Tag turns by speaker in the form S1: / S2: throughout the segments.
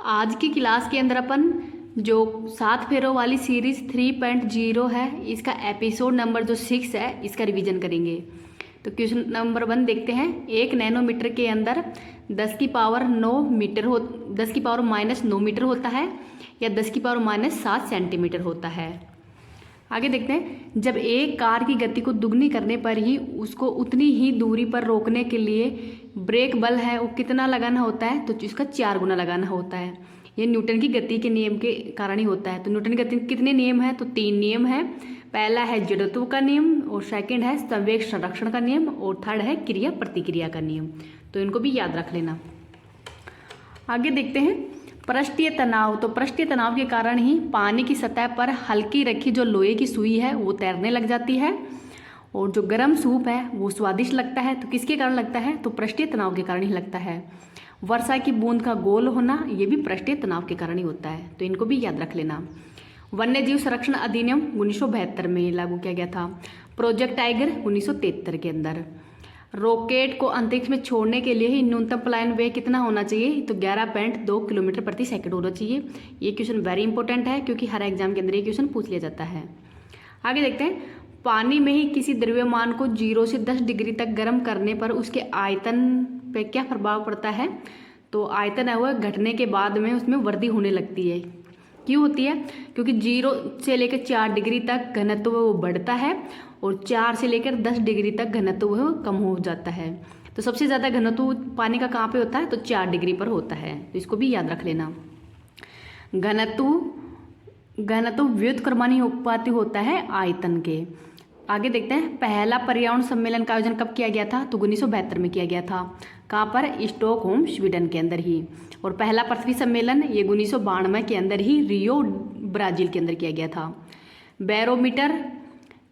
S1: आज की क्लास के अंदर अपन जो 7 फेरों वाली सीरीज 3.0 है, इसका एपिसोड नंबर जो 6 है, इसका रिवीजन करेंगे। तो क्वेश्चन नंबर 1 देखते हैं। 1 नैनोमीटर के अंदर 10 की पावर 9 मीटर 10 की पावर -9 मीटर होता है या 10 की पावर -7 सेंटीमीटर होता है। आगे देखते हैं। जब एक कार की गति को दुगनी करने पर ही उसको उतनी ही दूरी पर रोकने के लिए ब्रेक बल है वो कितना लगाना होता है, तो इसका 4 गुना लगाना होता है। ये न्यूटन की गति के नियम के कारण ही होता है। तो न्यूटन की गति के कितने नियम हैं, तो 3 नियम है। पहला है जड़त्व का नियम, और सेकंड है संवेग संरक्षण का नियम, और थर्ड है क्रिया प्रतिक्रिया का नियम। तो इनको भी याद रख लेना। आगे देखते हैं पृष्ठीय तनाव। तो पृष्ठीय तनाव के कारण ही पानी की सतह पर हल्की रखी जो लोहे की सुई है वो तैरने लग जाती है, और जो गर्म सूप है वो स्वादिष्ट लगता है। तो किसके कारण लगता है, तो पृष्ठीय तनाव के कारण ही लगता है। वर्षा की बूंद का गोल होना ये भी पृष्ठीय तनाव के कारण ही होता है। तो इनको भी याद रख लेना। वन्य जीव संरक्षण अधिनियम 1972 में लागू किया गया था। प्रोजेक्ट टाइगर 1973 के अंदर। रॉकेट को अंतरिक्ष में छोड़ने के लिए ही न्यूनतम पलायन वेग कितना होना चाहिए, तो 11.2 किलोमीटर प्रति सेकंड होना चाहिए। ये क्वेश्चन वेरी इंपॉर्टेंट है क्योंकि हर एग्जाम के अंदर ये क्वेश्चन पूछ लिया जाता है। आगे देखते हैं। पानी में ही किसी द्रव्यमान को 0 से 10 डिग्री तक गर्म करने पर उसके आयतन पे क्या प्रभाव पड़ता है, तो आयतन है वह घटने के बाद में उसमें वृद्धि होने लगती है। क्यों होती है, क्योंकि 0 से लेकर 4 डिग्री तक घनत्व वो बढ़ता है, और 4 से लेकर 10 डिग्री तक घनत्व वह कम हो जाता है। तो सबसे ज़्यादा घनत्व पानी का कहाँ पे होता है, तो 4 डिग्री पर होता है। तो इसको भी याद रख लेना। घनत्व व्युत्क्रमानुपाती होता है आयतन के। आगे देखते हैं। पहला पर्यावरण सम्मेलन का आयोजन कब किया गया था, तो 1972 में किया गया था। कहाँ पर, स्टॉकहोम स्वीडन के अंदर ही। और पहला पृथ्वी सम्मेलन ये 1992 के अंदर ही रियो ब्राजील के अंदर किया गया था। बैरोमीटर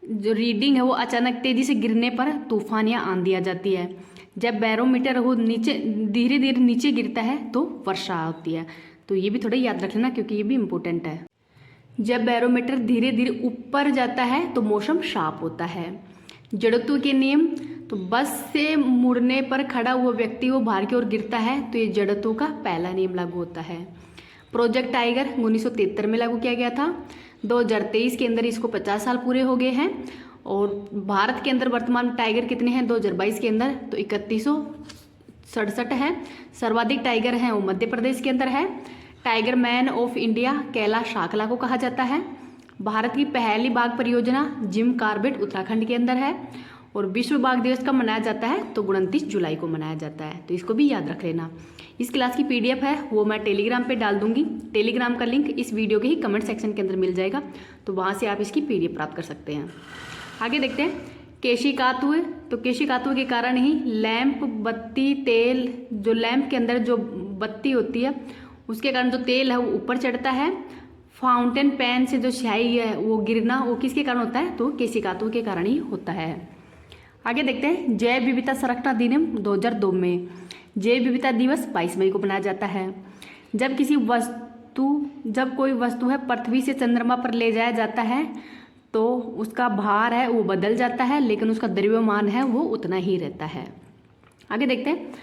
S1: जो रीडिंग है वो अचानक तेजी से गिरने पर तूफान या आंधी आ जाती है। जब बैरोमीटर वो नीचे धीरे धीरे नीचे गिरता है तो वर्षा होती है। तो ये भी थोड़ा याद रख लेना क्योंकि ये भी इम्पोर्टेंट है। जब बैरोमीटर धीरे धीरे ऊपर जाता है तो मौसम साफ होता है। जड़त्व के नियम, तो बस से मुड़ने पर खड़ा हुआ व्यक्ति वो भार की ओर गिरता है, तो ये जड़त्व का पहला नियम लागू होता है। प्रोजेक्ट टाइगर 1973 में लागू किया गया था। 2023 के अंदर इसको 50 साल पूरे हो गए हैं। और भारत के अंदर वर्तमान टाइगर कितने हैं 2022 के अंदर, तो 3167 है। सर्वाधिक टाइगर हैं वो मध्य प्रदेश के अंदर है। Tiger man of India Kailash Sankhala को कहा जाता है। भारत की पहली बाघ परियोजना जिम कार्बेट उत्तराखंड के अंदर है। और विश्व बाघ दिवस कब मनाया जाता है, तो 29 जुलाई को मनाया जाता है। तो इसको भी याद रख लेना। इस क्लास की PDF है वो मैं टेलीग्राम पे डाल दूंगी। टेलीग्राम का लिंक इस वीडियो के ही कमेंट सेक्शन के अंदर मिल जाएगा, तो वहाँ से आप इसकी PDF प्राप्त कर सकते हैं। आगे देखते हैं। केशिकात्व। तो केशिकात्व के कारण ही लैंप बत्ती तेल, जो लैंप के अंदर जो बत्ती होती है उसके कारण जो तेल है वो ऊपर चढ़ता है। फाउंटेन पेन से जो स्याही है वो गिरना, वो किसके कारण होता है, तो केशिकात्व के कारण ही होता है। आगे देखते हैं। जैव विविधता संरक्षण अधिनियम 2002 में जैव विविधता दिवस 22 मई को मनाया जाता है। जब कोई वस्तु है पृथ्वी से चंद्रमा पर ले जाया जाता है तो उसका भार है वो बदल जाता है, लेकिन उसका द्रव्यमान है वो उतना ही रहता है। आगे देखते हैं।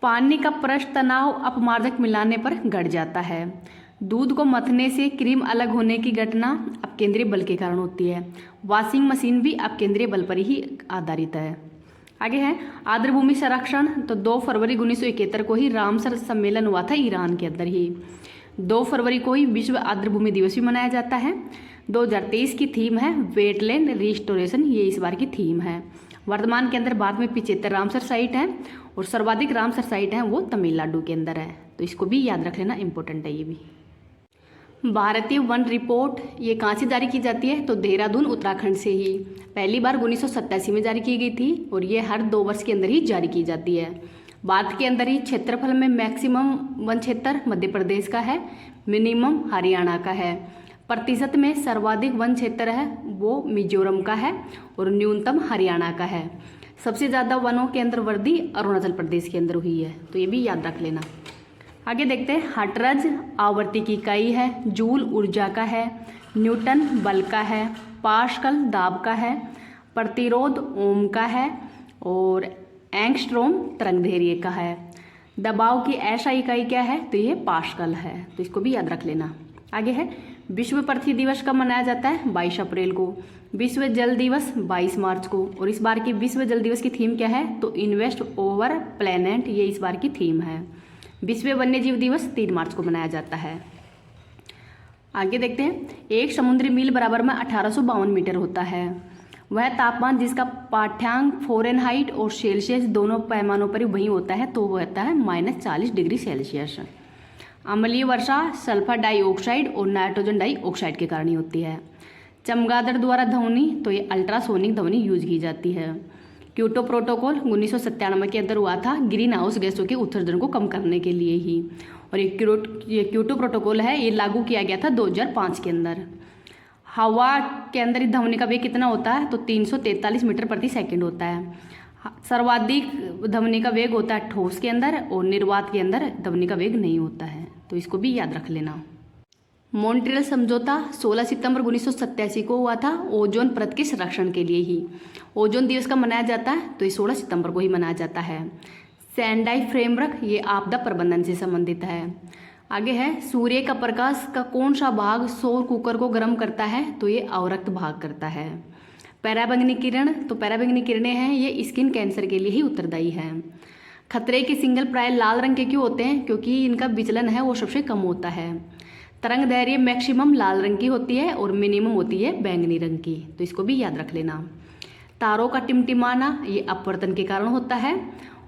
S1: पानी का पृष्ठ तनाव अपमार्जक मिलाने पर घट जाता है। दूध को मथने से क्रीम अलग होने की घटना अपकेंद्रीय बल के कारण होती है। वॉशिंग मशीन भी अपकेंद्रीय बल पर ही आधारित है। आगे है आर्द्रभूमि संरक्षण। तो 2 फरवरी 1971 को ही रामसर सम्मेलन हुआ था ईरान के अंदर ही। 2 फरवरी को ही विश्व आर्द्रभूमि दिवस भी मनाया जाता है। 2023 की थीम है वेटलैंड रिस्टोरेशन, ये इस बार की थीम है। वर्तमान के अंदर भारत में 75 रामसर साइट है, और सर्वाधिक रामसर साइट है वो तमिलनाडु के अंदर है। तो इसको भी याद रख लेना, इंपॉर्टेंट है ये भी। भारतीय वन रिपोर्ट ये कहाँ से जारी की जाती है, तो देहरादून उत्तराखंड से ही। पहली बार 1987 में जारी की गई थी, और ये हर 2 वर्ष के अंदर ही जारी की जाती है। भारत के अंदर ही क्षेत्रफल में मैक्सिमम वन क्षेत्र मध्य प्रदेश का है, मिनिमम हरियाणा का है। प्रतिशत में सर्वाधिक वन क्षेत्र है वो मिजोरम का है, और न्यूनतम हरियाणा का है। सबसे ज़्यादा वनों के अंदर वृद्धि अरुणाचल प्रदेश के अंदर हुई है। तो ये भी याद रख लेना। आगे देखते हैं। हर्ट्ज आवर्ती की इकाई है, जूल ऊर्जा का है, न्यूटन बल का है, पास्कल दाब का है, प्रतिरोध ओम का है, और एंगस्ट्रॉम तरंगदैर्घ्य का है। दबाव की SI इकाई क्या है, तो ये पास्कल है, तो इसको भी याद रख लेना। आगे है विश्व पृथ्वी दिवस कब मनाया जाता है, 22 अप्रैल को। विश्व जल दिवस 22 मार्च को। और इस बार की विश्व जल दिवस की थीम क्या है, तो इन्वेस्ट ओवर प्लेनेट, ये इस बार की थीम है। विश्व वन्य जीव दिवस 3 मार्च को मनाया जाता है। आगे देखते हैं, एक समुद्री मील बराबर में 1852 मीटर होता है। वह तापमान जिसका पाठ्यांक फ़ारेनहाइट और सेल्सियस दोनों पैमानों पर वही होता है, तो वो होता है -40 डिग्री सेल्सियस। अम्लीय वर्षा सल्फर डाइऑक्साइड और नाइट्रोजन डाइऑक्साइड के कारण ही होती है। चमगादड़ द्वारा ध्वनि, तो ये अल्ट्रासोनिक ध्वनि यूज की जाती है। क्योटो प्रोटोकॉल 1997 के अंदर हुआ था, ग्रीन हाउस गैसों के उत्सर्जन को कम करने के लिए ही। और ये क्योटो प्रोटोकॉल है, ये लागू किया गया था 2005 के अंदर। हवा के अंदर ध्वनि का वेग कितना होता है, तो 343 मीटर प्रति सेकंड होता है। सर्वाधिक ध्वनि का वेग होता है ठोस के अंदर, और निर्वात के अंदर ध्वनि का वेग नहीं होता है, तो इसको भी याद रख लेना। मॉन्ट्रियल समझौता 16 सितंबर 1987 को हुआ था, ओजोन परत के संरक्षण के लिए ही। ओजोन दिवस कब मनाया जाता है, तो ये 16 सितंबर को ही मनाया जाता है। सेंडाई फ्रेमवर्क, ये आपदा प्रबंधन से संबंधित है। आगे है, सूर्य का प्रकाश का कौन सा भाग सौर कुकर को गर्म करता है, तो ये अवरक्त भाग करता है। पराबैंगनी किरण, तो पराबैंगनी किरणें हैं, ये स्किन कैंसर के लिए ही उत्तरदायी है। खतरे के सिग्नल प्राय लाल रंग के क्यों होते हैं, क्योंकि इनका विचलन है वो सबसे कम होता है। तरंग दैर्घ्य मैक्सिमम लाल रंग की होती है और मिनिमम होती है बैंगनी रंग की, तो इसको भी याद रख लेना। तारों का टिमटिमाना, ये अपवर्तन के कारण होता है।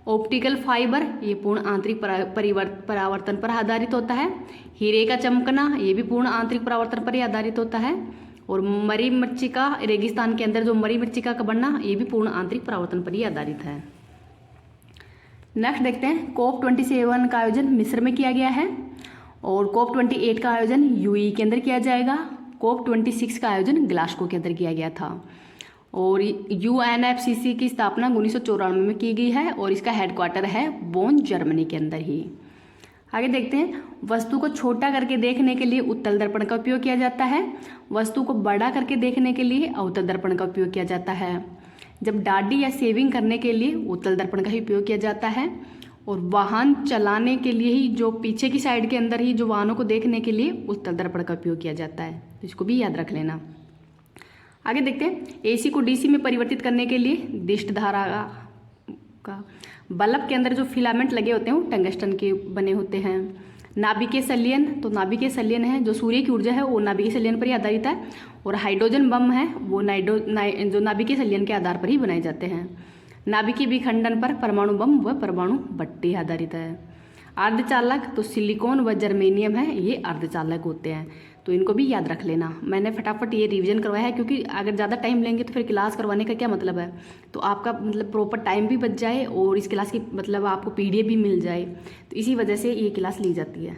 S1: ऑप्टिकल फाइबर, ये पूर्ण आंतरिक परावर्तन पर आधारित होता है। हीरे का चमकना, ये भी पूर्ण आंतरिक परावर्तन पर ही आधारित होता है। और मरी मृत्तिका, रेगिस्तान के अंदर जो मरी मृत्तिका का बनना, ये भी पूर्ण आंतरिक परावर्तन पर ही आधारित है। नेक्स्ट देखते हैं, COP27 का आयोजन मिस्र में किया गया है, और COP28 का आयोजन UAE के अंदर किया जाएगा। COP26 का आयोजन ग्लासगो के अंदर किया गया था। और UNFCCC की स्थापना 1994 में की गई है, और इसका हेडक्वार्टर है बोन, जर्मनी के अंदर ही। आगे देखते हैं, वस्तु को छोटा करके देखने के लिए उत्तल दर्पण का उपयोग किया जाता है। वस्तु को बड़ा करके देखने के लिए अवतल दर्पण का उपयोग किया जाता है। जब दाढ़ी या शेविंग करने के लिए उत्तल दर्पण का ही उपयोग किया जाता है। और वाहन चलाने के लिए ही, जो पीछे की साइड के अंदर ही जो वाहनों को देखने के लिए उत्तल दर्पण का उपयोग किया जाता है, तो इसको भी याद रख लेना। आगे देखते हैं, AC को DC में परिवर्तित करने के लिए दिष्ट धारा का बल्ब के अंदर जो फिलामेंट लगे होते हैं वो टंगस्टन के बने होते हैं। नाभिकीय संलयन, तो नाभिकीय संलयन है जो सूर्य की ऊर्जा है वो नाभिकीय संलयन पर ही आधारित है। और हाइड्रोजन बम है वो जो नाभिकीय संलयन के आधार पर ही बनाए जाते हैं। नाभिकीय विखंडन पर परमाणु बम व परमाणु भट्टी आधारित है। अर्धचालक, तो सिलिकॉन व जर्मेनियम है, ये अर्धचालक होते हैं, तो इनको भी याद रख लेना। मैंने फटाफट ये रिवीजन करवाया है, क्योंकि अगर ज़्यादा टाइम लेंगे तो फिर क्लास करवाने का क्या मतलब है। तो आपका मतलब प्रॉपर टाइम भी बच जाए और इस क्लास की मतलब आपको PDF भी मिल जाए, तो इसी वजह से ये क्लास ली जाती है।